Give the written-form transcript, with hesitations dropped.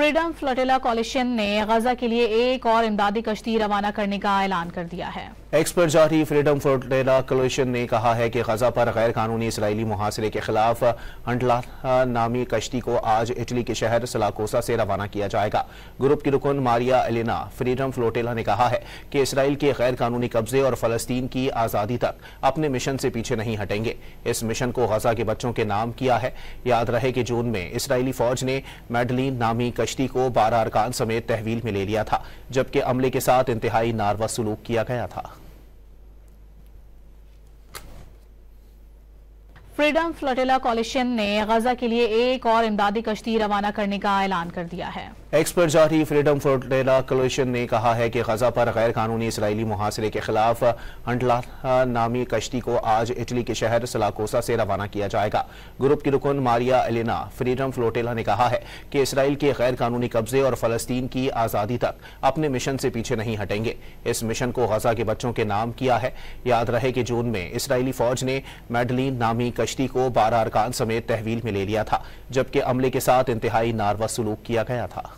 Freedom flotilla कोalition ने गजा के लिए एक और इमदादी कश्ती रवाना करने का ऐलान कर दिया है। एक्स पर जारी फ्रीडम फ्लोटिला कोalition ने कहा है कि गजा पर गैर कानूनी इसराइली मुहासरे के खिलाफ हंटला नामी कश्ती को आज इटली के शहर सलाकोसा से रवाना किया जाएगा। ग्रुप की रुकन मारिया एलेना फ्रीडम फ्लोटिला ने कहा है कि इसराइल के गैर कानूनी कब्जे और फलस्तीन की आज़ादी तक अपने मिशन से पीछे नहीं हटेंगे। इस मिशन को गजा के बच्चों के नाम किया है। याद रहे कि जून में इसराइली फौज ने मैडलिन नामी कश्ती को 12 अरकान समेत तहवील में ले लिया था, जबकि अमले के साथ इंतहाई नारवा सलूक किया गया था। फ्रीडम फ्लोटिला कोalition ने गजा के लिए एक और इमदादी कश्ती रवाना करने का ऐलान कर दिया है। एक्स पर जारी फ्रीडम फ्लोटिला कोalition ने कहा है कि गजा पर गैर कानूनी इसराइली मुहासरे के खिलाफ हंटला नामी कश्ती को आज इटली के शहर सलाकोसा से रवाना किया जाएगा। ग्रुप की रुकन मारिया एलेना फ्रीडम फ्लोटिला ने कहा है कि इसराइल के गैर कानूनी कब्जे और फलस्तीन की आज़ादी तक अपने मिशन से पीछे नहीं हटेंगे। इस मिशन को गजा के बच्चों के नाम किया है। याद रहे कि जून में इसराइली फौज ने मैडलिन नामी कश्ती को 12 अरकान समेत तहवील में ले लिया था, जबकि अमले के साथ इंतहाई नारवा सलूक किया गया था।